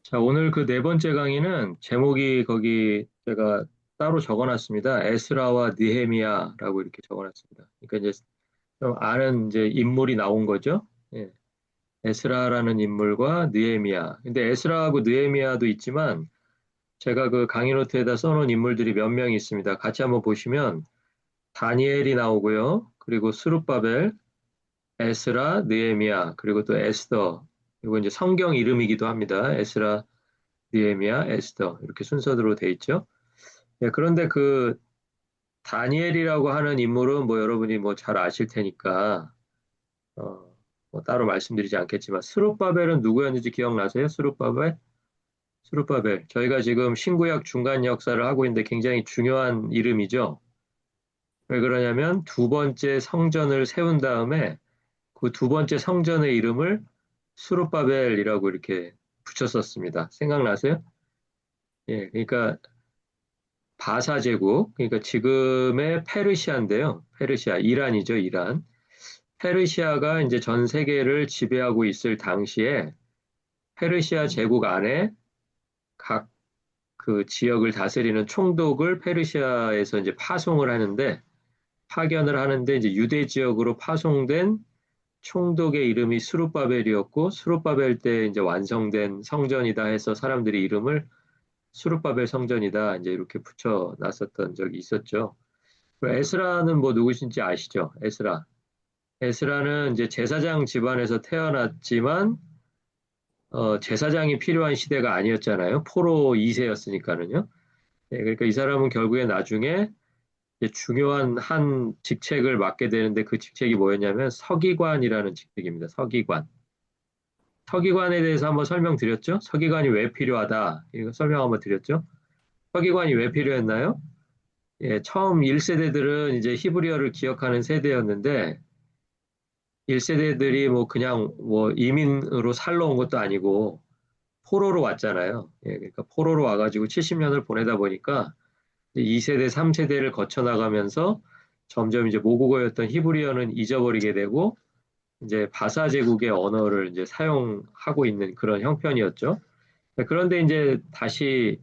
자, 오늘 그 네 번째 강의는 제목이 거기 제가 따로 적어놨습니다. 에스라와 느헤미야라고 이렇게 적어놨습니다. 그러니까 이제 좀 아는 이제 인물이 나온 거죠. 예. 에스라라는 인물과 느헤미야. 근데 에스라하고 느헤미야도 있지만 제가 그 강의 노트에다 써놓은 인물들이 몇 명이 있습니다. 같이 한번 보시면 다니엘이 나오고요. 그리고 스룹바벨, 에스라, 느헤미야, 그리고 또 에스더. 이거 이제 성경 이름이기도 합니다. 에스라, 느헤미야, 에스더 이렇게 순서대로 돼 있죠. 예, 그런데 그 다니엘이라고 하는 인물은 뭐 여러분이 뭐 잘 아실 테니까 뭐 따로 말씀드리지 않겠지만 스룹바벨은 누구였는지 기억나세요? 스룹바벨? 스룹바벨. 저희가 지금 신구약 중간 역사를 하고 있는데 굉장히 중요한 이름이죠. 왜 그러냐면 두 번째 성전을 세운 다음에 그 두 번째 성전의 이름을 스룹바벨이라고 이렇게 붙였었습니다. 생각나세요? 예, 그러니까 바사 제국, 그러니까 지금의 페르시아인데요. 페르시아, 이란이죠, 이란. 페르시아가 이제 전 세계를 지배하고 있을 당시에 페르시아 제국 안에 각 그 지역을 다스리는 총독을 페르시아에서 이제 파송을 하는데 파견을 하는데 이제 유대 지역으로 파송된 총독의 이름이 수룹바벨이었고 수룹바벨 때 이제 완성된 성전이다 해서 사람들이 이름을 수룹바벨 성전이다 이제 이렇게 붙여 놨었던 적이 있었죠. 에스라는 뭐 누구신지 아시죠? 에스라. 에스라는 이제 제사장 집안에서 태어났지만 제사장이 필요한 시대가 아니었잖아요. 포로 2세였으니까는요. 그러니까 이 사람은 결국에 나중에 이제 중요한 한 직책을 맡게 되는데 그 직책이 뭐였냐면 서기관이라는 직책입니다. 서기관. 서기관에 대해서 한번 설명드렸죠? 서기관이 왜 필요하다. 이거 설명 한번 드렸죠? 서기관이 왜 필요했나요? 예, 처음 1세대들은 이제 히브리어를 기억하는 세대였는데 1세대들이 뭐 그냥 뭐 이민으로 살러 온 것도 아니고 포로로 왔잖아요. 예, 그러니까 포로로 와가지고 70년을 보내다 보니까 2세대, 3세대를 거쳐 나가면서 점점 이제 모국어였던 히브리어는 잊어버리게 되고 이제 바사 제국의 언어를 이제 사용하고 있는 그런 형편이었죠. 그런데 이제 다시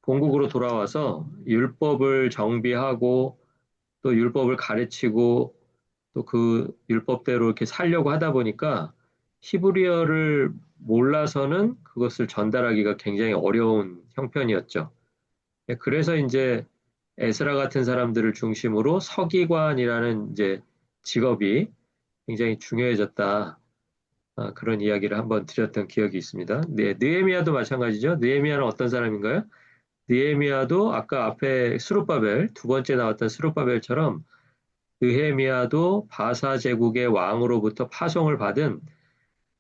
본국으로 돌아와서 율법을 정비하고 또 율법을 가르치고 또 그 율법대로 이렇게 살려고 하다 보니까 히브리어를 몰라서는 그것을 전달하기가 굉장히 어려운 형편이었죠. 그래서 이제 에스라 같은 사람들을 중심으로 서기관이라는 이제 직업이 굉장히 중요해졌다. 그런 이야기를 한번 드렸던 기억이 있습니다. 네, 느헤미야도 마찬가지죠. 느헤미야는 어떤 사람인가요? 느헤미야도 아까 앞에 스룹바벨 두 번째 나왔던 스룹바벨처럼 느헤미야도 바사 제국의 왕으로부터 파송을 받은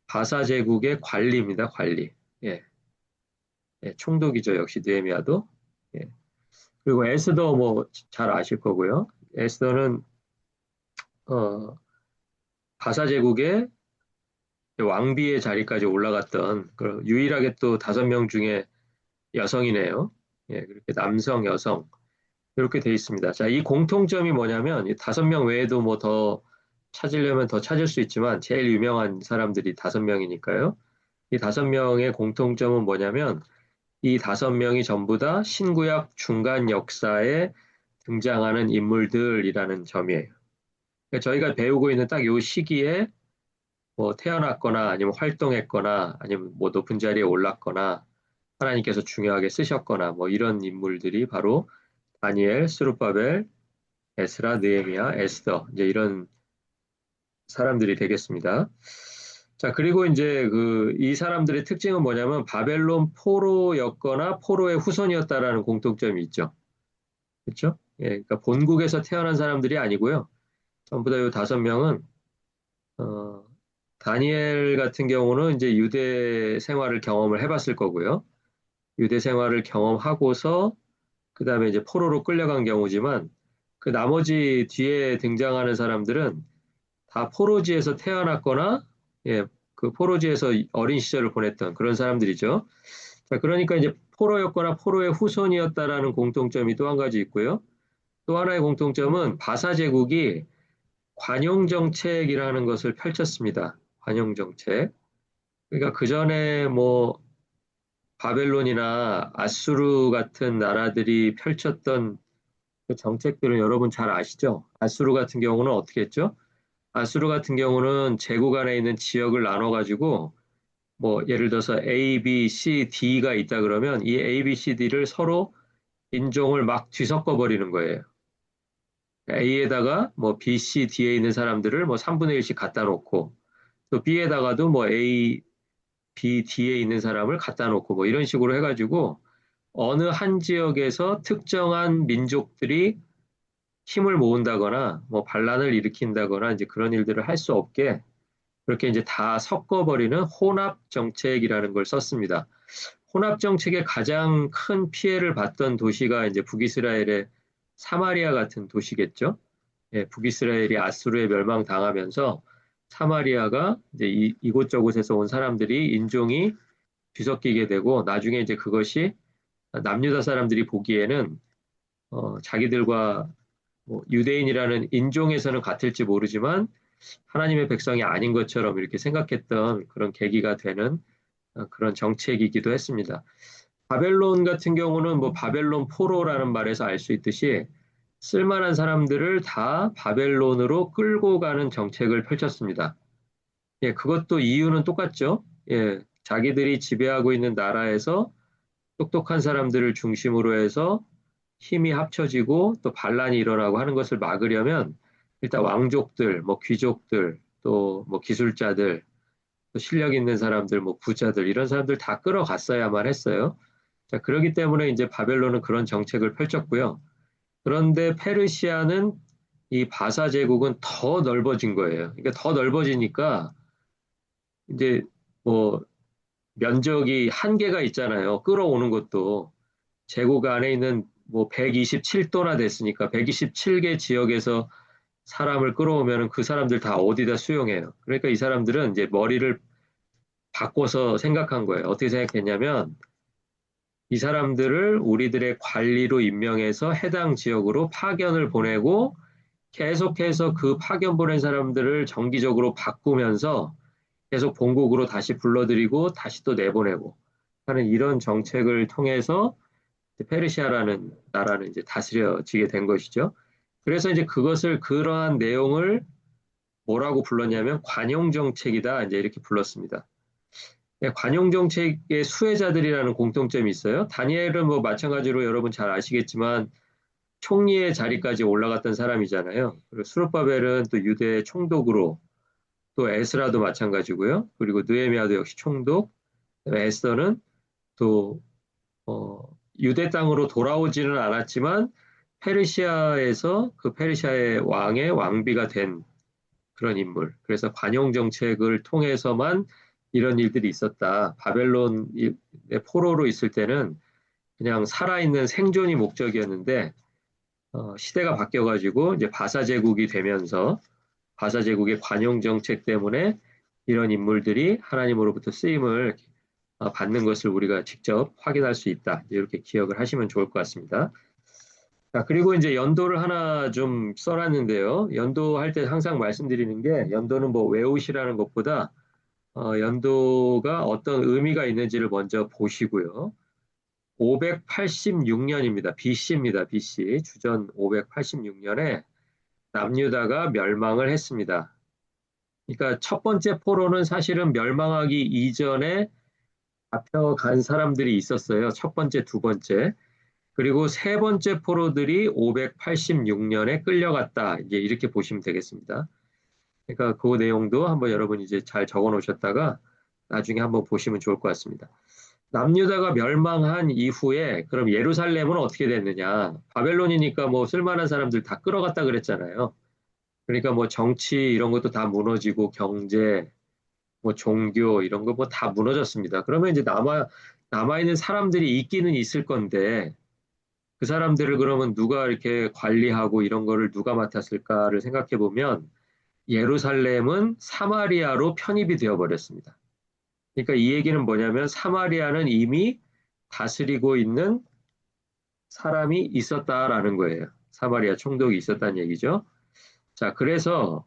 바사 제국의 관리입니다. 관리. 예, 예, 총독이죠. 역시 느헤미야도. 예. 그리고 에스더 뭐 잘 아실 거고요. 에스더는 어, 바사 제국의 왕비의 자리까지 올라갔던 유일하게 또 5명 중에 여성이네요. 예, 그렇게 남성, 여성 이렇게 돼 있습니다. 자, 이 공통점이 뭐냐면 이 5명 외에도 뭐 더 찾으려면 더 찾을 수 있지만 제일 유명한 사람들이 5명이니까요. 이 5명의 공통점은 뭐냐면 이 5명이 전부 다 신구약 중간 역사에 등장하는 인물들이라는 점이에요. 그러니까 저희가 배우고 있는 딱 이 시기에 뭐 태어났거나 아니면 활동했거나 아니면 뭐 높은 자리에 올랐거나 하나님께서 중요하게 쓰셨거나 뭐 이런 인물들이 바로 다니엘, 스룹바벨, 에스라, 느헤미야, 에스더 이제 이런 사람들이 되겠습니다. 자, 그리고 이제 이 사람들의 특징은 뭐냐면 바벨론 포로였거나 포로의 후손이었다라는 공통점이 있죠. 그렇죠? 예, 그러니까 본국에서 태어난 사람들이 아니고요. 전부 다 이 5명은 어, 다니엘 같은 경우는 이제 유대 생활을 경험을 해봤을 거고요. 유대 생활을 경험하고서 그 다음에 이제 포로로 끌려간 경우지만 그 나머지 뒤에 등장하는 사람들은 다 포로지에서 태어났거나 예, 그 포로지에서 어린 시절을 보냈던 그런 사람들이죠. 자, 그러니까 이제 포로였거나 포로의 후손이었다라는 공통점이 또 한 가지 있고요. 또 하나의 공통점은 바사 제국이 관용 정책이라는 것을 펼쳤습니다. 관용 정책. 그러니까 그 전에 뭐 바벨론이나 아수르 같은 나라들이 펼쳤던 그 정책들은 여러분 잘 아시죠? 아수르 같은 경우는 어떻게 했죠? 아수르 같은 경우는 제국 안에 있는 지역을 나눠가지고 뭐 예를 들어서 A, B, C, D가 있다 그러면 이 A, B, C, D를 서로 인종을 막 뒤섞어 버리는 거예요. A에다가 뭐 B, C, D에 있는 사람들을 뭐 3분의 1씩 갖다 놓고 또 B에다가도 뭐 A, B, D에 있는 사람을 갖다 놓고 뭐 이런 식으로 해가지고 어느 한 지역에서 특정한 민족들이 힘을 모은다거나 뭐 반란을 일으킨다거나 이제 그런 일들을 할 수 없게 그렇게 이제 다 섞어버리는 혼합 정책이라는 걸 썼습니다. 혼합 정책의 가장 큰 피해를 봤던 도시가 이제 북이스라엘의 사마리아 같은 도시겠죠. 예, 북이스라엘이 아수르에 멸망당하면서 사마리아가 이제 이곳저곳에서 온 사람들이 인종이 뒤섞이게 되고 나중에 이제 그것이 남유다 사람들이 보기에는 자기들과 뭐 유대인이라는 인종에서는 같을지 모르지만 하나님의 백성이 아닌 것처럼 이렇게 생각했던 그런 계기가 되는 그런 정책이기도 했습니다. 바벨론 같은 경우는 뭐 바벨론 포로라는 말에서 알 수 있듯이 쓸만한 사람들을 다 바벨론으로 끌고 가는 정책을 펼쳤습니다. 예, 그것도 이유는 똑같죠. 예, 자기들이 지배하고 있는 나라에서 똑똑한 사람들을 중심으로 해서 힘이 합쳐지고 또 반란이 일어나고 하는 것을 막으려면 일단 왕족들, 뭐 귀족들, 또 뭐 기술자들, 또 실력 있는 사람들, 뭐 부자들 이런 사람들 다 끌어갔어야만 했어요. 자, 그렇기 때문에 이제 바벨론은 그런 정책을 펼쳤고요. 그런데 페르시아는 이 바사 제국은 더 넓어진 거예요. 그러니까 더 넓어지니까 이제 뭐 면적이 한계가 있잖아요. 끌어오는 것도 제국 안에 있는 뭐 127도나 됐으니까 127개 지역에서 사람을 끌어오면은 그 사람들 다 어디다 수용해요. 그러니까 이 사람들은 이제 머리를 바꿔서 생각한 거예요. 어떻게 생각했냐면 이 사람들을 우리들의 관리로 임명해서 해당 지역으로 파견을 보내고 계속해서 그 파견 보낸 사람들을 정기적으로 바꾸면서 계속 본국으로 다시 불러들이고 다시 또 내보내고 하는 이런 정책을 통해서 페르시아라는 나라는 이제 다스려지게 된 것이죠. 그래서 이제 그것을 그러한 내용을 뭐라고 불렀냐면 관용 정책이다 이제 이렇게 불렀습니다. 네, 관용 정책의 수혜자들이라는 공통점이 있어요. 다니엘은 뭐 마찬가지로 여러분 잘 아시겠지만 총리의 자리까지 올라갔던 사람이잖아요. 그리고 수르바벨은 또 유대의 총독으로 또 에스라도 마찬가지고요. 그리고 느헤미야도 역시 총독. 에스더는 또 유대 땅으로 돌아오지는 않았지만 페르시아에서 그 페르시아의 왕의 왕비가 된 그런 인물. 그래서 관용 정책을 통해서만 이런 일들이 있었다. 바벨론의 포로로 있을 때는 그냥 살아있는 생존이 목적이었는데 시대가 바뀌어가지고 이제 바사 제국이 되면서 바사 제국의 관용 정책 때문에 이런 인물들이 하나님으로부터 쓰임을 받는 것을 우리가 직접 확인할 수 있다. 이렇게 기억을 하시면 좋을 것 같습니다. 자, 그리고 이제 연도를 하나 좀 써놨는데요. 연도할 때 항상 말씀드리는 게 연도는 뭐 외우시라는 것보다 연도가 어떤 의미가 있는지를 먼저 보시고요. 586년입니다. BC입니다. BC. 주전 586년에 남유다가 멸망을 했습니다. 그러니까 첫 번째 포로는 사실은 멸망하기 이전에 잡혀간 사람들이 있었어요. 첫 번째, 두 번째. 그리고 세 번째 포로들이 586년에 끌려갔다. 이제 이렇게 보시면 되겠습니다. 그러니까 그 내용도 한번 여러분 이제 잘 적어 놓으셨다가 나중에 한번 보시면 좋을 것 같습니다. 남유다가 멸망한 이후에 그럼 예루살렘은 어떻게 됐느냐? 바벨론이니까 뭐 쓸만한 사람들 다 끌어갔다 그랬잖아요. 그러니까 뭐 정치 이런 것도 다 무너지고 경제, 뭐 종교 이런 거 뭐 다 무너졌습니다. 그러면 이제 남아 있는 사람들이 있기는 있을 건데 그 사람들을 그러면 누가 이렇게 관리하고 이런 거를 누가 맡았을까를 생각해 보면 예루살렘은 사마리아로 편입이 되어 버렸습니다. 그러니까 이 얘기는 뭐냐면 사마리아는 이미 다스리고 있는 사람이 있었다라는 거예요. 사마리아 총독이 있었다는 얘기죠. 자, 그래서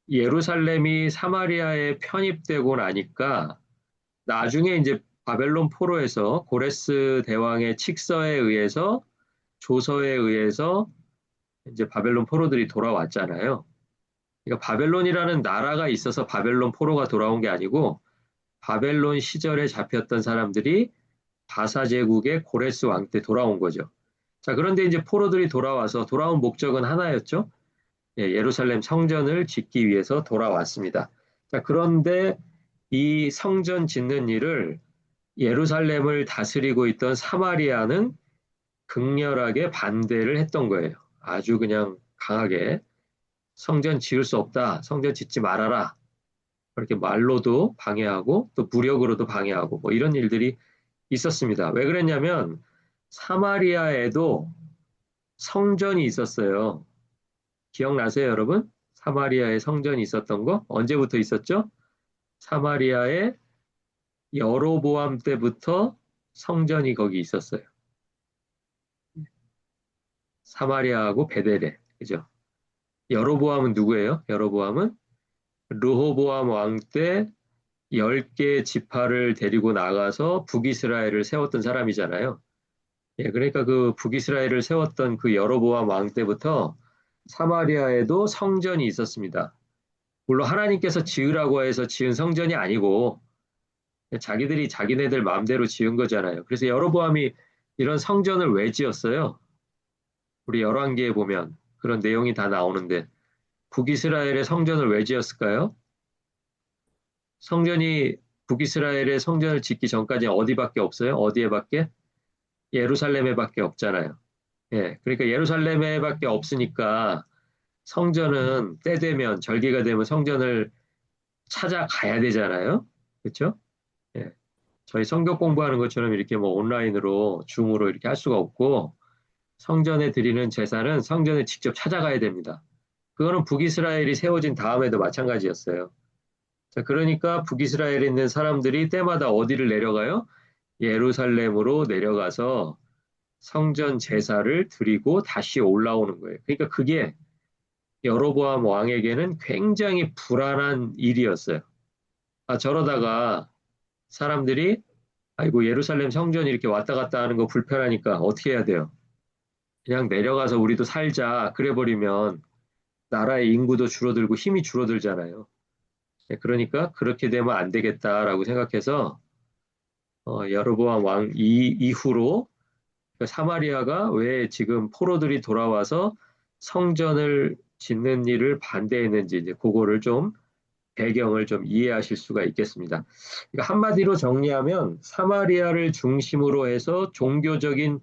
예루살렘이 사마리아에 편입되고 나니까 나중에 이제 바벨론 포로에서 고레스 대왕의 칙서에 의해서 조서에 의해서 이제 바벨론 포로들이 돌아왔잖아요. 그러니까 바벨론이라는 나라가 있어서 바벨론 포로가 돌아온 게 아니고 바벨론 시절에 잡혔던 사람들이 바사 제국의 고레스 왕 때 돌아온 거죠. 자, 그런데 이제 포로들이 돌아와서 돌아온 목적은 하나였죠. 예, 예루살렘 성전을 짓기 위해서 돌아왔습니다. 자, 그런데 이 성전 짓는 일을 예루살렘을 다스리고 있던 사마리아는 극렬하게 반대를 했던 거예요. 아주 그냥 강하게 성전 지을 수 없다. 성전 짓지 말아라. 그렇게 말로도 방해하고 또 무력으로도 방해하고 뭐 이런 일들이 있었습니다. 왜 그랬냐면 사마리아에도 성전이 있었어요. 기억나세요, 여러분? 사마리아에 성전이 있었던 거 언제부터 있었죠? 사마리아에 여로보암 때부터 성전이 거기 있었어요. 사마리아하고 베델에, 그죠? 여로보암은 누구예요? 여로보암은 르호보암 왕 때 10개 지파를 데리고 나가서 북이스라엘을 세웠던 사람이잖아요. 예, 그러니까 그 북이스라엘을 세웠던 그 여로보암 왕 때부터 사마리아에도 성전이 있었습니다. 물론 하나님께서 지으라고 해서 지은 성전이 아니고 자기들이 자기네들 마음대로 지은 거잖아요. 그래서 여로보암이 이런 성전을 왜 지었어요? 우리 열왕기에 보면 그런 내용이 다 나오는데 북이스라엘의 성전을 왜 지었을까요? 성전이 북이스라엘의 성전을 짓기 전까지 어디밖에 없어요? 어디에밖에? 예루살렘에밖에 없잖아요. 예, 그러니까 예루살렘에밖에 없으니까 성전은 때 되면 절기가 되면 성전을 찾아가야 되잖아요. 그렇죠? 예. 저희 성경 공부하는 것처럼 이렇게 뭐 온라인으로 줌으로 이렇게 할 수가 없고 성전에 드리는 제사는 성전에 직접 찾아가야 됩니다. 그거는 북이스라엘이 세워진 다음에도 마찬가지였어요. 자, 그러니까 북이스라엘에 있는 사람들이 때마다 어디를 내려가요? 예루살렘으로 내려가서 성전 제사를 드리고 다시 올라오는 거예요. 그러니까 그게 여로보암 왕에게는 굉장히 불안한 일이었어요. 아, 저러다가 사람들이 아이고 예루살렘 성전 이렇게 왔다 갔다 하는 거 불편하니까 어떻게 해야 돼요? 그냥 내려가서 우리도 살자. 그래 버리면 나라의 인구도 줄어들고 힘이 줄어들잖아요. 네, 그러니까 그렇게 되면 안 되겠다라고 생각해서 여로보암 왕 이후로 그 사마리아가 왜 지금 포로들이 돌아와서 성전을 짓는 일을 반대했는지 이제 그거를 좀 배경을 좀 이해하실 수가 있겠습니다. 그러니까 한마디로 정리하면 사마리아를 중심으로 해서 종교적인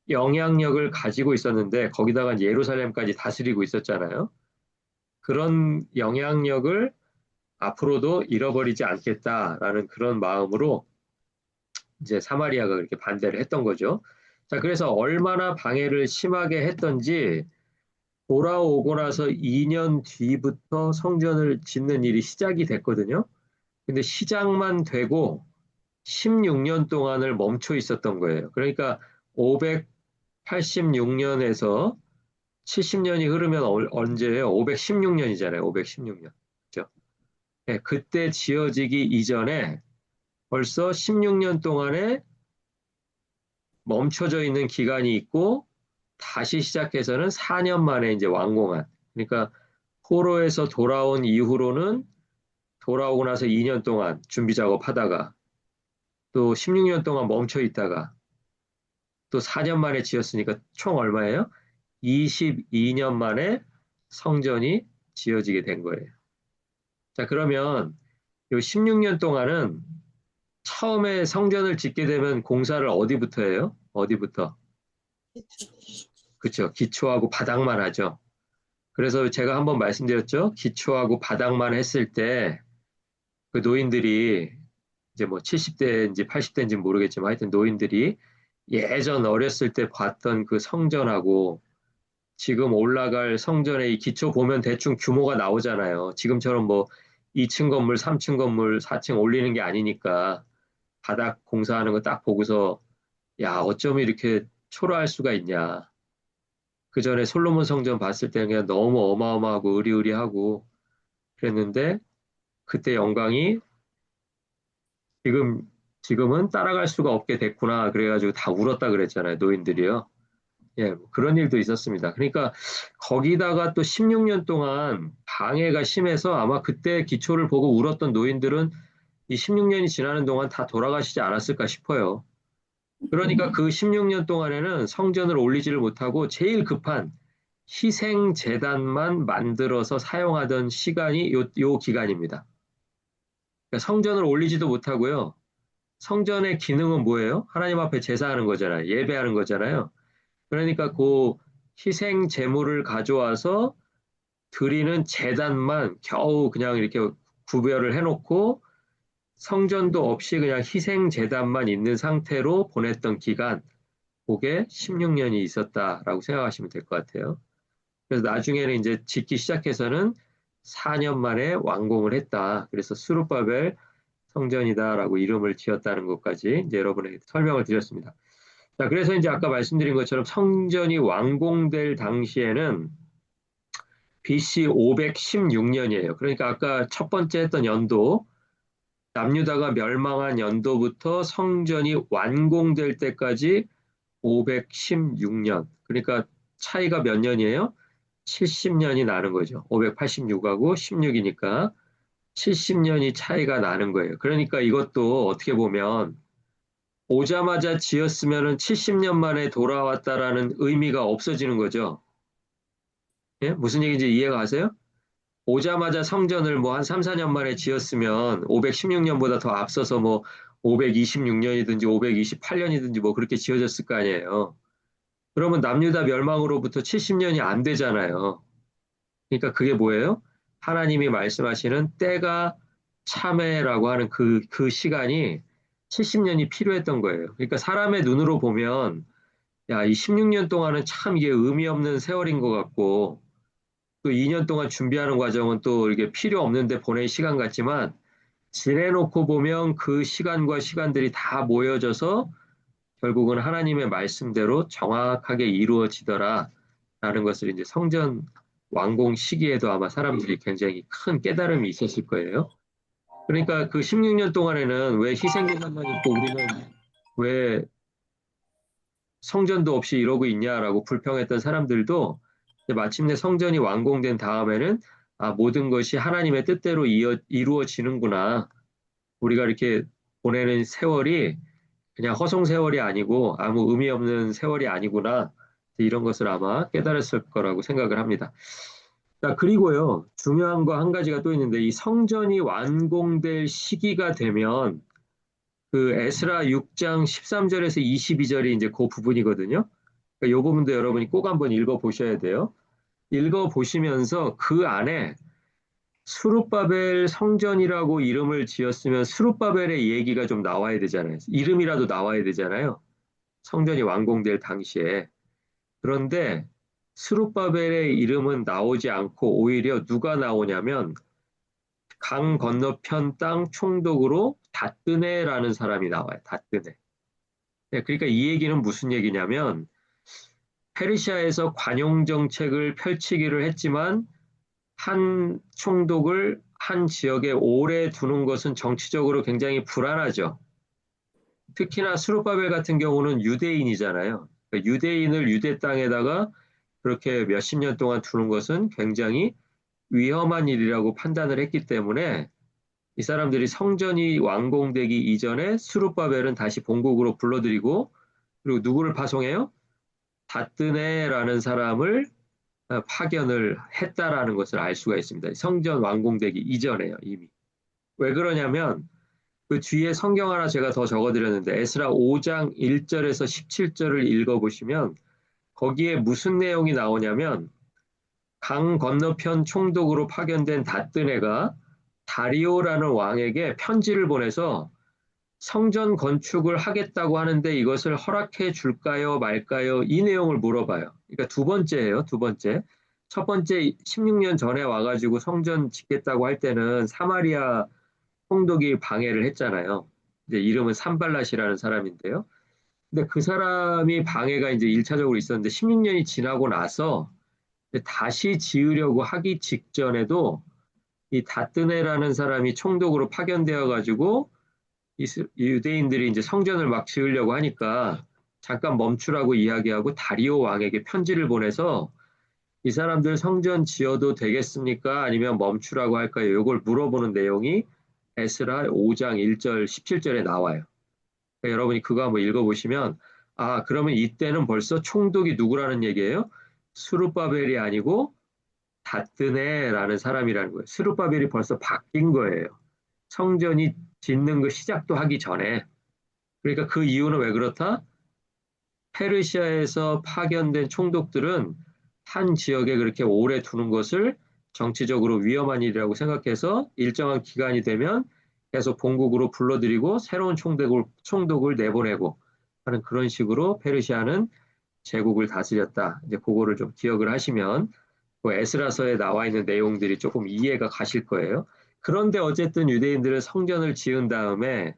영향력을 가지고 있었는데 거기다가 예루살렘까지 다스리고 있었잖아요. 그런 영향력을 앞으로도 잃어버리지 않겠다라는 그런 마음으로 이제 사마리아가 그렇게 반대를 했던 거죠. 자, 그래서 얼마나 방해를 심하게 했던지 돌아오고 나서 2년 뒤부터 성전을 짓는 일이 시작이 됐거든요. 근데 시작만 되고 16년 동안을 멈춰 있었던 거예요. 그러니까 586년에서 70년이 흐르면 언제예요? 516년이잖아요. 516년. 그죠? 네, 그때 지어지기 이전에 벌써 16년 동안에 멈춰져 있는 기간이 있고 다시 시작해서는 4년 만에 이제 완공한. 그러니까 포로에서 돌아온 이후로는 돌아오고 나서 2년 동안 준비 작업하다가 또 16년 동안 멈춰 있다가 또 4년 만에 지었으니까 총 얼마예요? 22년 만에 성전이 지어지게 된 거예요. 자, 그러면 이 16년 동안은 처음에 성전을 짓게 되면 공사를 어디부터 해요? 어디부터? 그렇죠. 기초하고 바닥만 하죠. 그래서 제가 한번 말씀드렸죠. 기초하고 바닥만 했을 때 그 노인들이 이제 뭐 70대인지 80대인지 모르겠지만 하여튼 노인들이 예전 어렸을 때 봤던 그 성전하고 지금 올라갈 성전의 이 기초 보면 대충 규모가 나오잖아요. 지금처럼 뭐 2층 건물, 3층 건물, 4층 올리는 게 아니니까 바닥 공사하는 거 딱 보고서 야, 어쩜 이렇게 초라할 수가 있냐. 그 전에 솔로몬 성전 봤을 때는 그냥 너무 어마어마하고 의리의리하고 그랬는데 그때 영광이 지금, 지금은 따라갈 수가 없게 됐구나. 그래가지고 다 울었다 그랬잖아요. 노인들이요. 예, 뭐 그런 일도 있었습니다. 그러니까 거기다가 또 16년 동안 방해가 심해서 아마 그때 기초를 보고 울었던 노인들은 이 16년이 지나는 동안 다 돌아가시지 않았을까 싶어요. 그러니까 그 16년 동안에는 성전을 올리지를 못하고 제일 급한 희생 재단만 만들어서 사용하던 시간이 요 기간입니다. 그러니까 성전을 올리지도 못하고요. 성전의 기능은 뭐예요? 하나님 앞에 제사하는 거잖아요. 예배하는 거잖아요. 그러니까 그 희생 제물을 가져와서 드리는 제단만 겨우 그냥 이렇게 구별을 해놓고 성전도 없이 그냥 희생 제단만 있는 상태로 보냈던 기간, 그게 16년이 있었다라고 생각하시면 될 것 같아요. 그래서 나중에는 이제 짓기 시작해서는 4년 만에 완공을 했다. 그래서 스룹바벨 성전이다라고 이름을 지었다는 것까지 이제 여러분에게 설명을 드렸습니다. 자, 그래서 이제 아까 말씀드린 것처럼 성전이 완공될 당시에는 BC 516년이에요. 그러니까 아까 첫 번째 했던 연도, 남유다가 멸망한 연도부터 성전이 완공될 때까지 516년. 그러니까 차이가 몇 년이에요? 70년이 나는 거죠. 586하고 16이니까 70년이 차이가 나는 거예요. 그러니까 이것도 어떻게 보면 오자마자 지었으면 70년 만에 돌아왔다라는 의미가 없어지는 거죠. 예? 무슨 얘기인지 이해가 가세요? 오자마자 성전을 뭐 한 3, 4년 만에 지었으면 516년보다 더 앞서서 뭐 526년이든지 528년이든지 뭐 그렇게 지어졌을 거 아니에요. 그러면 남유다 멸망으로부터 70년이 안 되잖아요. 그러니까 그게 뭐예요? 하나님이 말씀하시는 때가 참회라고 하는 그 시간이 70년이 필요했던 거예요. 그러니까 사람의 눈으로 보면 야, 이 16년 동안은 참 이게 의미 없는 세월인 것 같고 또 2년 동안 준비하는 과정은 또 이게 필요 없는데 보낼 시간 같지만 지내놓고 보면 그 시간과 시간들이 다 모여져서 결국은 하나님의 말씀대로 정확하게 이루어지더라라는 것을 이제 성전 완공 시기에도 아마 사람들이 굉장히 큰 깨달음이 있었을 거예요. 그러니까 그 16년 동안에는 왜 희생제단만 있고 우리는 왜 성전도 없이 이러고 있냐라고 불평했던 사람들도 마침내 성전이 완공된 다음에는 아, 모든 것이 하나님의 뜻대로 이루어지는구나. 우리가 이렇게 보내는 세월이 그냥 허송 세월이 아니고 아무 의미 없는 세월이 아니구나. 이런 것을 아마 깨달았을 거라고 생각을 합니다. 자, 그리고요, 중요한 거 한 가지가 또 있는데, 이 성전이 완공될 시기가 되면, 그 에스라 6장 13절에서 22절이 이제 그 부분이거든요. 그러니까 이 부분도 여러분이 꼭 한번 읽어 보셔야 돼요. 읽어 보시면서 그 안에 수룹바벨 성전이라고 이름을 지었으면 수룹바벨의 얘기가 좀 나와야 되잖아요. 이름이라도 나와야 되잖아요. 성전이 완공될 당시에. 그런데 스룹바벨의 이름은 나오지 않고 오히려 누가 나오냐면 강 건너편 땅 총독으로 다뜨네라는 사람이 나와요. 다뜨네. 네, 그러니까 이 얘기는 무슨 얘기냐면 페르시아에서 관용 정책을 펼치기를 했지만 한 총독을 한 지역에 오래 두는 것은 정치적으로 굉장히 불안하죠. 특히나 스룹바벨 같은 경우는 유대인이잖아요. 그러니까 유대인을 유대 땅에다가 그렇게 몇십 년 동안 두는 것은 굉장히 위험한 일이라고 판단을 했기 때문에 이 사람들이 성전이 완공되기 이전에 스룹바벨은 다시 본국으로 불러들이고 그리고 누구를 파송해요? 다뜨네라는 사람을 파견을 했다라는 것을 알 수가 있습니다. 성전 완공되기 이전에요, 이미. 왜 그러냐면 그 뒤에 성경 하나 제가 더 적어드렸는데 에스라 5장 1절에서 17절을 읽어보시면 거기에 무슨 내용이 나오냐면 강 건너편 총독으로 파견된 다뜨네가 다리오라는 왕에게 편지를 보내서 성전 건축을 하겠다고 하는데 이것을 허락해 줄까요, 말까요? 이 내용을 물어봐요. 그러니까 두 번째예요, 두 번째. 첫 번째 16년 전에 와가지고 성전 짓겠다고 할 때는 사마리아 총독이 방해를 했잖아요. 이제 이름은 산발랏이라는 사람인데요. 근데 그 사람이 방해가 이제 1차적으로 있었는데 16년이 지나고 나서 다시 지으려고 하기 직전에도 이 다뜨네라는 사람이 총독으로 파견되어 가지고 유대인들이 이제 성전을 막 지으려고 하니까 잠깐 멈추라고 이야기하고 다리오 왕에게 편지를 보내서 이 사람들 성전 지어도 되겠습니까? 아니면 멈추라고 할까요? 이걸 물어보는 내용이 에스라 5장 1절, 17절에 나와요. 그러니까 여러분이 그거 한번 읽어보시면 아, 그러면 이때는 벌써 총독이 누구라는 얘기예요? 스룹바벨이 아니고 다뜨네라는 사람이라는 거예요. 스룹바벨이 벌써 바뀐 거예요. 성전이 짓는 그 시작도 하기 전에. 그러니까 그 이유는 왜 그렇다? 페르시아에서 파견된 총독들은 한 지역에 그렇게 오래 두는 것을 정치적으로 위험한 일이라고 생각해서 일정한 기간이 되면 계속 본국으로 불러들이고 새로운 총독을 내보내고 하는 그런 식으로 페르시아는 제국을 다스렸다. 이제 그거를 좀 기억을 하시면 그 에스라서에 나와 있는 내용들이 조금 이해가 가실 거예요. 그런데 어쨌든 유대인들은 성전을 지은 다음에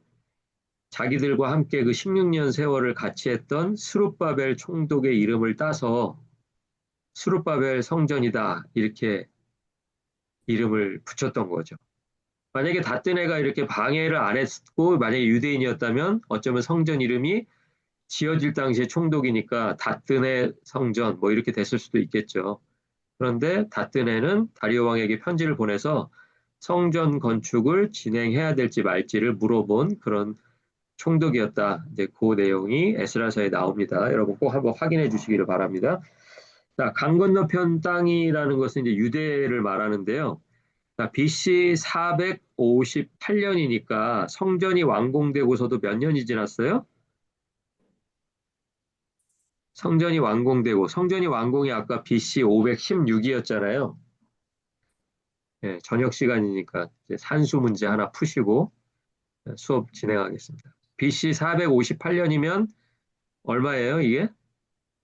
자기들과 함께 그 16년 세월을 같이 했던 스룹바벨 총독의 이름을 따서 스룹바벨 성전이다 이렇게 이름을 붙였던 거죠. 만약에 다뜨네가 이렇게 방해를 안 했고 만약에 유대인이었다면 어쩌면 성전 이름이 지어질 당시에 총독이니까 다뜨네 성전 뭐 이렇게 됐을 수도 있겠죠. 그런데 다뜨네는 다리오 왕에게 편지를 보내서 성전 건축을 진행해야 될지 말지를 물어본 그런 총독이었다. 이제 그 내용이 에스라서에 나옵니다. 여러분 꼭 한번 확인해 주시기를 바랍니다. 자, 강 건너편 땅이라는 것은 이제 유대를 말하는데요. 자, BC 458년이니까 성전이 완공되고서도 몇 년이 지났어요? 성전이 완공이 아까 BC 516이었잖아요. 예, 저녁 시간이니까 이제 산수 문제 하나 푸시고 수업 진행하겠습니다. BC 458년이면 얼마예요, 이게?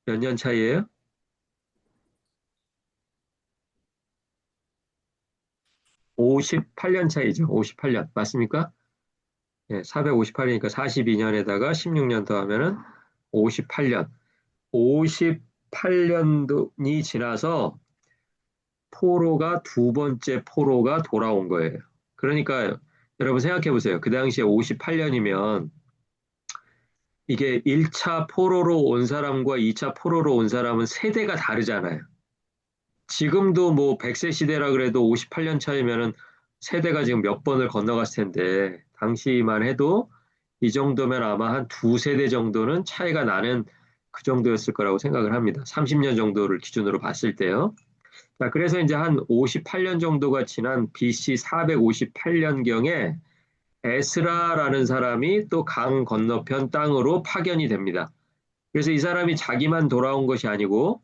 몇 년 차이예요? 58년 차이죠. 58년. 맞습니까? 예, 458이니까 42년에다가 16년 더하면은 58년. 58년이 지나서 포로가 두 번째 포로가 돌아온 거예요. 그러니까 여러분 생각해 보세요. 그 당시에 58년이면 이게 1차 포로로 온 사람과 2차 포로로 온 사람은 세대가 다르잖아요. 지금도 뭐 100세 시대라 그래도 58년 차이면은 세대가 지금 몇 번을 건너갔을 텐데 당시만 해도 이 정도면 아마 한 두 세대 정도는 차이가 나는 그 정도였을 거라고 생각을 합니다. 30년 정도를 기준으로 봤을 때요. 자, 그래서 이제 한 58년 정도가 지난 BC 458년경에 에스라라는 사람이 또 강 건너편 땅으로 파견이 됩니다. 그래서 이 사람이 자기만 돌아온 것이 아니고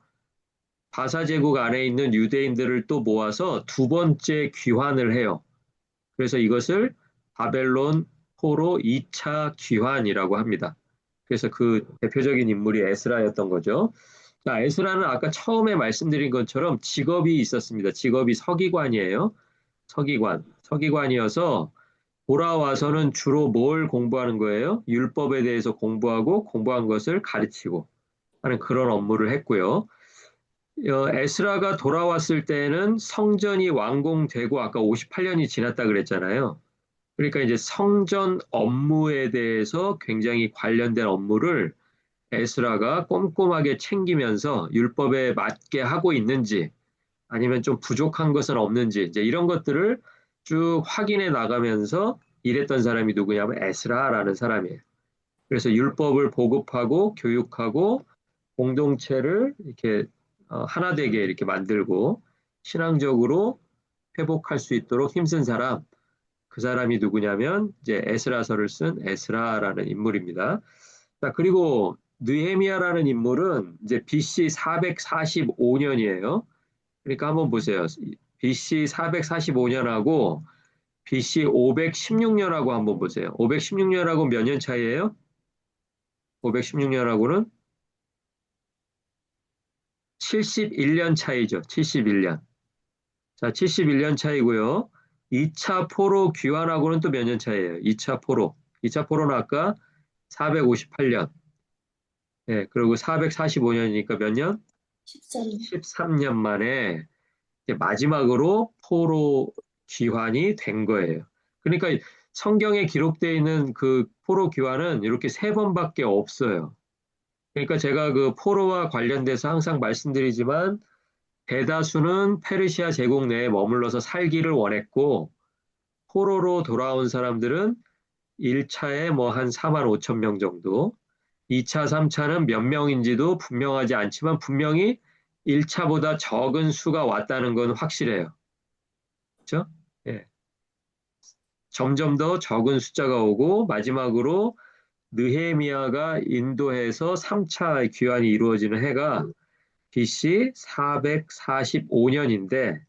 바사 제국 안에 있는 유대인들을 또 모아서 두 번째 귀환을 해요. 그래서 이것을 바벨론 포로 2차 귀환이라고 합니다. 그래서 그 대표적인 인물이 에스라였던 거죠. 자, 에스라는 아까 처음에 말씀드린 것처럼 직업이 있었습니다. 직업이 서기관이에요. 서기관이어서 돌아와서는 주로 뭘 공부하는 거예요? 율법에 대해서 공부하고 공부한 것을 가르치고 하는 그런 업무를 했고요. 에스라가 돌아왔을 때는 성전이 완공되고 아까 58년이 지났다 그랬잖아요. 그러니까 이제 성전 업무에 대해서 굉장히 관련된 업무를 에스라가 꼼꼼하게 챙기면서 율법에 맞게 하고 있는지 아니면 좀 부족한 것은 없는지 이제 이런 것들을 쭉 확인해 나가면서 일했던 사람이 누구냐면 에스라라는 사람이에요. 그래서 율법을 보급하고 교육하고 공동체를 이렇게 하나 되게 이렇게 만들고 신앙적으로 회복할 수 있도록 힘쓴 사람, 그 사람이 누구냐면 이제 에스라서를 쓴 에스라라는 인물입니다. 자, 그리고 느헤미야라는 인물은 이제 BC 445년이에요. 그러니까 한번 보세요. BC 445년하고 BC 516년하고 한번 보세요. 516년하고 몇 년 차이예요? 516년하고는 71년 차이죠. 71년. 자, 71년 차이고요. 2차 포로 귀환하고는 또 몇 년 차이예요? 2차 포로. 2차 포로는 아까 458년. 예, 그리고 445년이니까 몇 년? 13년. 13년 만에 이제 마지막으로 포로 귀환이 된 거예요. 그러니까 성경에 기록되어 있는 그 포로 귀환은 이렇게 세 번밖에 없어요. 그러니까 제가 그 포로와 관련돼서 항상 말씀드리지만 대다수는 페르시아 제국 내에 머물러서 살기를 원했고 포로로 돌아온 사람들은 1차에 뭐 한 4만 5천 명 정도, 2차, 3차는 몇 명인지도 분명하지 않지만 분명히 1차보다 적은 수가 왔다는 건 확실해요. 그렇죠? 예. 점점 더 적은 숫자가 오고 마지막으로 느헤미야가 인도해서 3차 귀환이 이루어지는 해가 BC 445년인데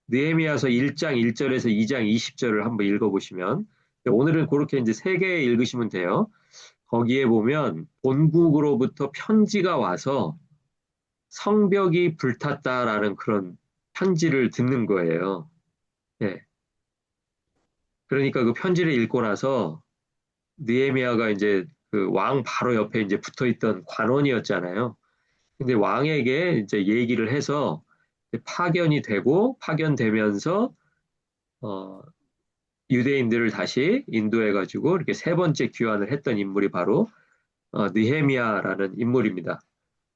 느헤미야서 1장 1절에서 2장 20절을 한번 읽어보시면 오늘은 그렇게 이제 세 개 읽으시면 돼요. 거기에 보면 본국으로부터 편지가 와서 성벽이 불탔다라는 그런 편지를 듣는 거예요. 예. 그러니까 그 편지를 읽고 나서 느헤미야가 이제 그 왕 바로 옆에 이제 붙어 있던 관원이었잖아요. 근데 왕에게 이제 얘기를 해서 파견이 되고 파견되면서 어, 유대인들을 다시 인도해가지고 이렇게 세 번째 귀환을 했던 인물이 바로 느헤미야라는 인물입니다.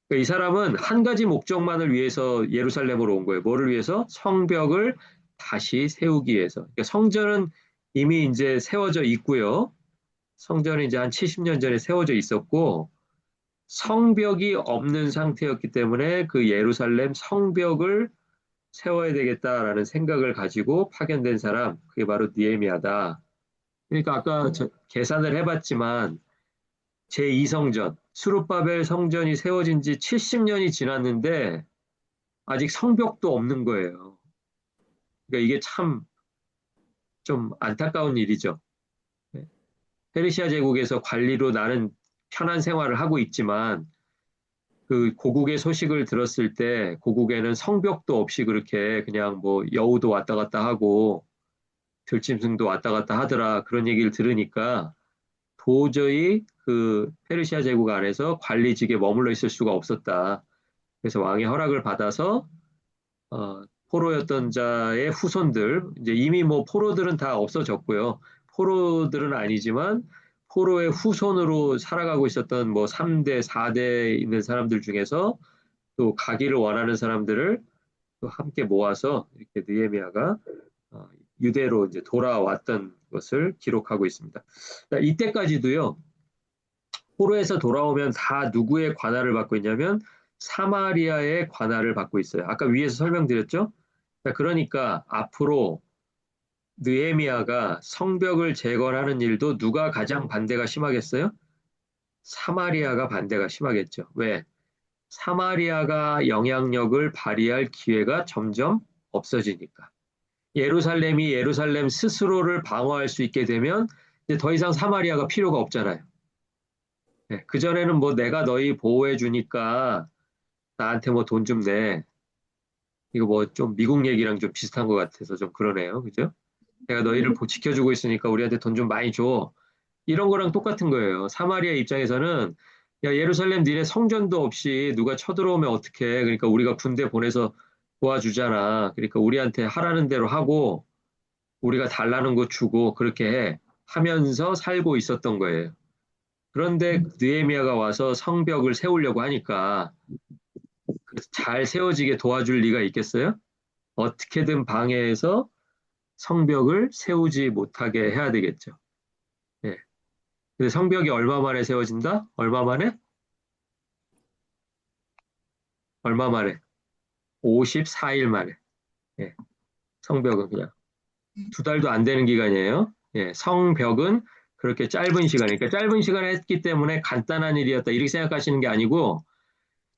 그러니까 이 사람은 한 가지 목적만을 위해서 예루살렘으로 온 거예요. 뭐를 위해서? 성벽을 다시 세우기 위해서. 그러니까 성전은 이미 이제 세워져 있고요. 성전은 이제 한 70년 전에 세워져 있었고 성벽이 없는 상태였기 때문에 그 예루살렘 성벽을 세워야 되겠다라는 생각을 가지고 파견된 사람, 그게 바로 느헤미야다. 그러니까 아까 계산을 해봤지만 제2성전, 수룹바벨 성전이 세워진 지 70년이 지났는데 아직 성벽도 없는 거예요. 그러니까 이게 참 좀 안타까운 일이죠. 네. 페르시아 제국에서 관리로 나는 편한 생활을 하고 있지만 그 고국의 소식을 들었을 때 고국에는 성벽도 없이 그렇게 그냥 뭐 여우도 왔다 갔다 하고 들짐승도 왔다 갔다 하더라 그런 얘기를 들으니까 도저히 그 페르시아 제국 안에서 관리직에 머물러 있을 수가 없었다. 그래서 왕의 허락을 받아서 포로였던 자의 후손들 이제 이미 뭐 포로들은 다 없어졌고요. 포로들은 아니지만 포로의 후손으로 살아가고 있었던 뭐 3대, 4대 있는 사람들 중에서 또 가기를 원하는 사람들을 또 함께 모아서 이렇게 느헤미야가 어, 유대로 이제 돌아왔던 것을 기록하고 있습니다. 이때까지도요. 포로에서 돌아오면 다 누구의 관할을 받고 있냐면 사마리아의 관할을 받고 있어요. 아까 위에서 설명드렸죠? 그러니까 앞으로 느헤미야가 성벽을 재건하는 일도 누가 가장 반대가 심하겠어요? 사마리아가 반대가 심하겠죠. 왜? 사마리아가 영향력을 발휘할 기회가 점점 없어지니까. 예루살렘이 예루살렘 스스로를 방어할 수 있게 되면 이제 더 이상 사마리아가 필요가 없잖아요. 네, 그전에는 뭐 내가 너희 보호해 주니까 나한테 뭐 돈 좀 내. 이거 뭐 좀 미국 얘기랑 좀 비슷한 것 같아서 좀 그러네요. 그죠? 내가 너희를 지켜주고 있으니까 우리한테 돈 좀 많이 줘. 이런 거랑 똑같은 거예요. 사마리아 입장에서는 야, 예루살렘 니네 성전도 없이 누가 쳐들어오면 어떡해. 그러니까 우리가 군대 보내서 도와주잖아. 그러니까 우리한테 하라는 대로 하고 우리가 달라는 거 주고 그렇게 해. 하면서 살고 있었던 거예요. 그런데 느헤미야가 와서 성벽을 세우려고 하니까 잘 세워지게 도와줄 리가 있겠어요? 어떻게든 방해해서 성벽을 세우지 못하게 해야 되겠죠. 예. 근데 성벽이 얼마 만에 세워진다? 얼마 만에? 얼마 만에? 54일 만에. 예. 성벽은 그냥 2달도 안 되는 기간이에요. 예. 성벽은 그렇게 짧은 시간, 그러니까 짧은 시간에 했기 때문에 간단한 일이었다. 이렇게 생각하시는 게 아니고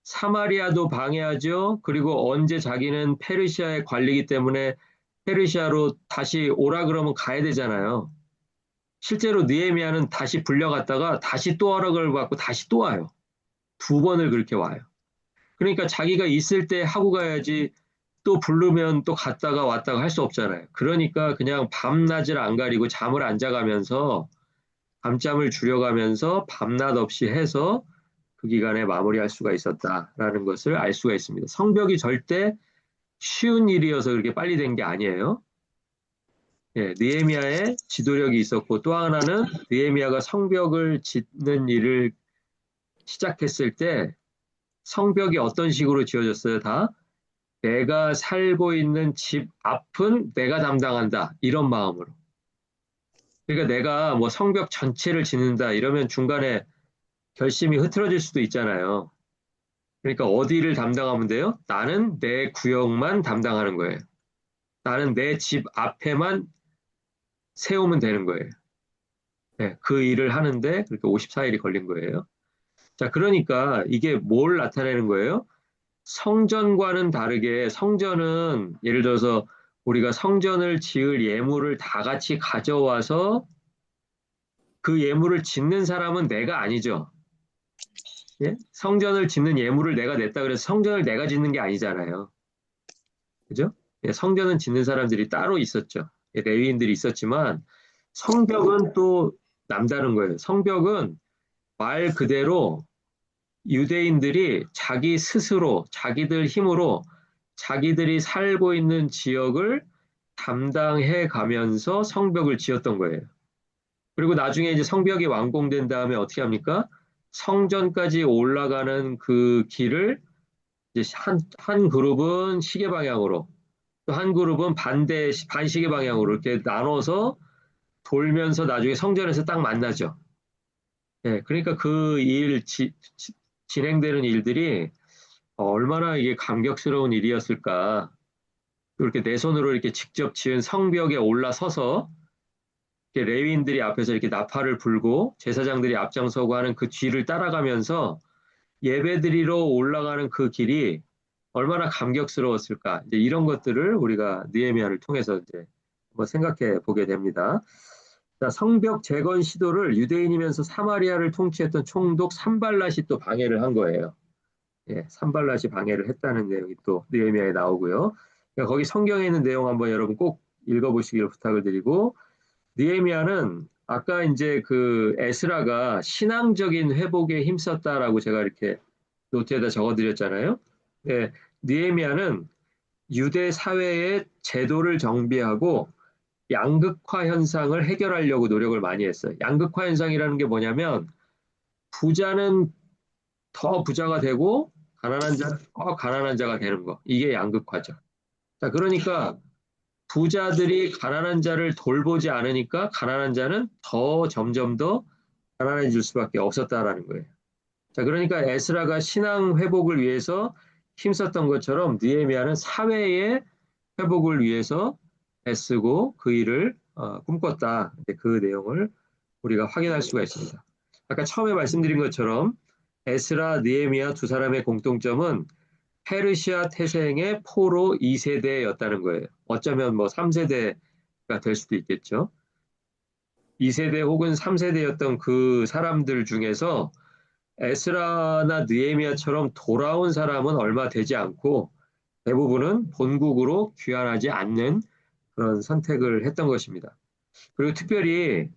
사마리아도 방해하죠. 그리고 언제 자기는 페르시아의 관리이기 때문에 페르시아로 다시 오라 그러면 가야 되잖아요. 실제로 느헤미야는 다시 불려갔다가 다시 또 허락을 받고 다시 또 와요. 2번을 그렇게 와요. 그러니까 자기가 있을 때 하고 가야지 또 부르면 또 갔다가 왔다가 할 수 없잖아요. 그러니까 그냥 밤낮을 안 가리고 잠을 안 자가면서 밤잠을 줄여가면서 밤낮 없이 해서 그 기간에 마무리할 수가 있었다라는 것을 알 수가 있습니다. 성벽이 절대 쉬운 일이어서 그렇게 빨리 된 게 아니에요. 느헤미야의 지도력이 있었고 또 하나는 느헤미야가 성벽을 짓는 일을 시작했을 때 성벽이 어떤 식으로 지어졌어요? 다 내가 살고 있는 집 앞은 내가 담당한다 이런 마음으로. 그러니까 내가 뭐 성벽 전체를 짓는다 이러면 중간에 결심이 흐트러질 수도 있잖아요. 그러니까 어디를 담당하면 돼요? 나는 내 구역만 담당하는 거예요. 나는 내 집 앞에만 세우면 되는 거예요. 그 일을 하는데 그렇게 54일이 걸린 거예요. 자, 그러니까 이게 뭘 나타내는 거예요? 성전과는 다르게 성전은 예를 들어서 우리가 성전을 지을 예물을 다 같이 가져와서 그 예물을 짓는 사람은 내가 아니죠. 예? 성전을 짓는 예물을 내가 냈다 그래서 성전을 내가 짓는 게 아니잖아요. 그죠? 성전은 짓는 사람들이 따로 있었죠. 레위인들이 있었지만 성벽은 또 남다른 거예요. 성벽은 말 그대로 유대인들이 자기 스스로 자기들 힘으로 자기들이 살고 있는 지역을 담당해 가면서 성벽을 지었던 거예요. 그리고 나중에 이제 성벽이 완공된 다음에 어떻게 합니까? 성전까지 올라가는 그 길을 이제 한 그룹은 시계 방향으로 또 한 그룹은 반시계 방향으로 이렇게 나눠서 돌면서 나중에 성전에서 딱 만나죠. 그러니까 그 진행되는 일들이 얼마나 이게 감격스러운 일이었을까. 이렇게 내 손으로 이렇게 직접 지은 성벽에 올라서서 이렇게 레위인들이 앞에서 이렇게 나팔을 불고 제사장들이 앞장서고 하는 그 뒤를 따라가면서 예배드리러 올라가는 그 길이 얼마나 감격스러웠을까. 이제 이런 것들을 우리가 느헤미야를 통해서 이제 한번 생각해 보게 됩니다. 자, 성벽 재건 시도를 유대인이면서 사마리아를 통치했던 총독 산발랏이 또 방해를 한 거예요. 산발랏이 방해를 했다는 내용이 또 느헤미야에 나오고요. 그러니까 거기 성경에 있는 내용 한번 여러분 꼭 읽어보시기를 부탁을 드리고 느헤미야는 아까 이제 그 에스라가 신앙적인 회복에 힘썼다라고 제가 이렇게 노트에다 적어드렸잖아요. 느헤미야는 유대 사회의 제도를 정비하고 양극화 현상을 해결하려고 노력을 많이 했어요. 양극화 현상이라는 게 뭐냐면 부자는 더 부자가 되고 가난한 자는 더 가난한 자가 되는 거. 이게 양극화죠. 자, 그러니까 부자들이 가난한 자를 돌보지 않으니까 가난한 자는 더 점점 더 가난해질 수밖에 없었다라는 거예요. 자, 그러니까 에스라가 신앙 회복을 위해서 힘썼던 것처럼 느헤미야는 사회의 회복을 위해서 애쓰고 그 일을 꿈꿨다. 그 내용을 우리가 확인할 수가 있습니다. 아까 처음에 말씀드린 것처럼 에스라, 느헤미야 두 사람의 공통점은 페르시아 태생의 포로 2세대였다는 거예요. 어쩌면 뭐 3세대가 될 수도 있겠죠. 2세대 혹은 3세대였던 그 사람들 중에서 에스라나 느헤미야처럼 돌아온 사람은 얼마 되지 않고 대부분은 본국으로 귀환하지 않는 그런 선택을 했던 것입니다. 그리고 특별히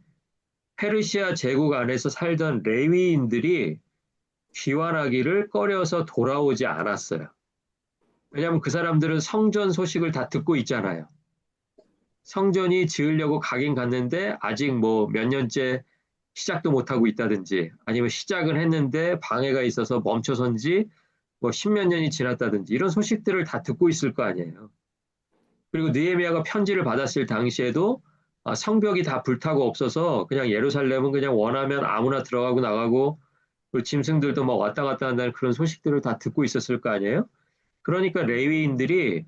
페르시아 제국 안에서 살던 레위인들이 귀환하기를 꺼려서 돌아오지 않았어요. 왜냐하면 그 사람들은 성전 소식을 다 듣고 있잖아요. 성전이 지으려고 가긴 갔는데 아직 뭐 몇 년째 시작도 못하고 있다든지 아니면 시작을 했는데 방해가 있어서 멈춰선 지 뭐 십몇 년이 지났다든지 이런 소식들을 다 듣고 있을 거 아니에요. 그리고 느헤미야가 편지를 받았을 당시에도 성벽이 다 불타고 없어서 그냥 예루살렘은 그냥 원하면 아무나 들어가고 나가고 그리고 짐승들도 막 왔다 갔다 한다는 그런 소식들을 다 듣고 있었을 거 아니에요. 그러니까 레위인들이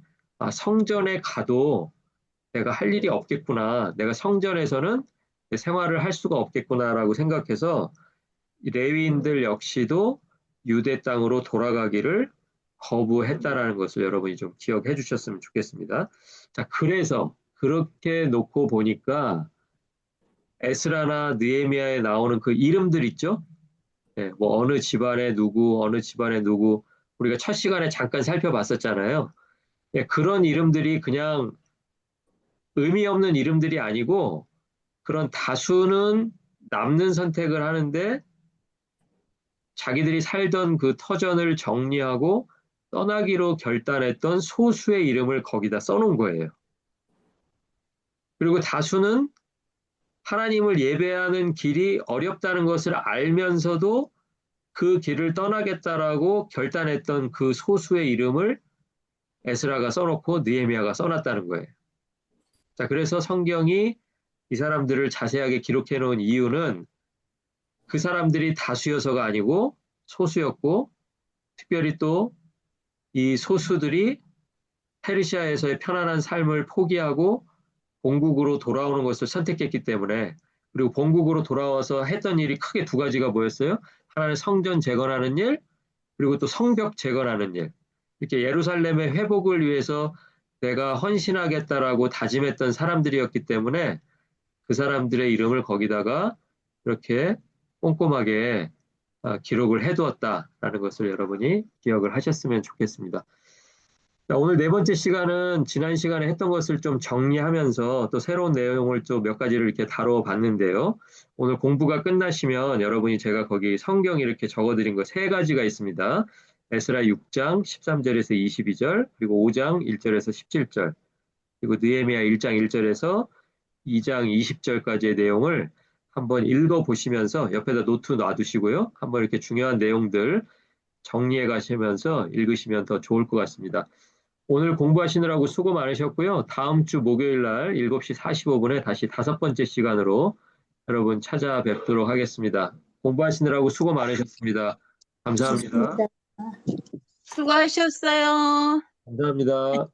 성전에 가도 내가 할 일이 없겠구나. 내가 성전에서는 생활을 할 수가 없겠구나라고 생각해서 레위인들 역시도 유대 땅으로 돌아가기를 거부했다라는 것을 여러분이 좀 기억해 주셨으면 좋겠습니다. 자, 그래서 그렇게 놓고 보니까 에스라나 느헤미야에 나오는 그 이름들 있죠? 뭐 어느 집안에 누구, 어느 집안에 누구 우리가 첫 시간에 잠깐 살펴봤었잖아요. 그런 이름들이 그냥 의미 없는 이름들이 아니고 그런 다수는 남는 선택을 하는데 자기들이 살던 그 터전을 정리하고 떠나기로 결단했던 소수의 이름을 거기다 써놓은 거예요. 그리고 다수는 하나님을 예배하는 길이 어렵다는 것을 알면서도 그 길을 떠나겠다라고 결단했던 그 소수의 이름을 에스라가 써놓고 느헤미야가 써놨다는 거예요. 자, 그래서 성경이 이 사람들을 자세하게 기록해 놓은 이유는 그 사람들이 다수여서가 아니고 소수였고, 특별히 또 이 소수들이 페르시아에서의 편안한 삶을 포기하고 본국으로 돌아오는 것을 선택했기 때문에, 그리고 본국으로 돌아와서 했던 일이 크게 두 가지가 뭐였어요? 하나는 성전 재건하는 일, 그리고 또 성벽 재건하는 일. 이렇게 예루살렘의 회복을 위해서 내가 헌신하겠다라고 다짐했던 사람들이었기 때문에 그 사람들의 이름을 거기다가 이렇게 꼼꼼하게 기록을 해두었다라는 것을 여러분이 기억을 하셨으면 좋겠습니다. 자, 오늘 네 번째 시간은 지난 시간에 했던 것을 좀 정리하면서 또 새로운 내용을 좀 몇 가지를 이렇게 다뤄봤는데요. 오늘 공부가 끝나시면 여러분이 제가 거기 성경 이렇게 적어드린 거 세 가지가 있습니다. 에스라 6장 13절에서 22절, 그리고 5장 1절에서 17절, 그리고 느헤미야 1장 1절에서 2장 20절까지의 내용을 한번 읽어보시면서 옆에다 노트 놔두시고요. 한번 이렇게 중요한 내용들 정리해 가시면서 읽으시면 더 좋을 것 같습니다. 오늘 공부하시느라고 수고 많으셨고요. 다음 주 목요일 날 7시 45분에 다시 다섯 번째 시간으로 여러분 찾아뵙도록 하겠습니다. 공부하시느라고 수고 많으셨습니다. 감사합니다. 수고하셨어요. 감사합니다.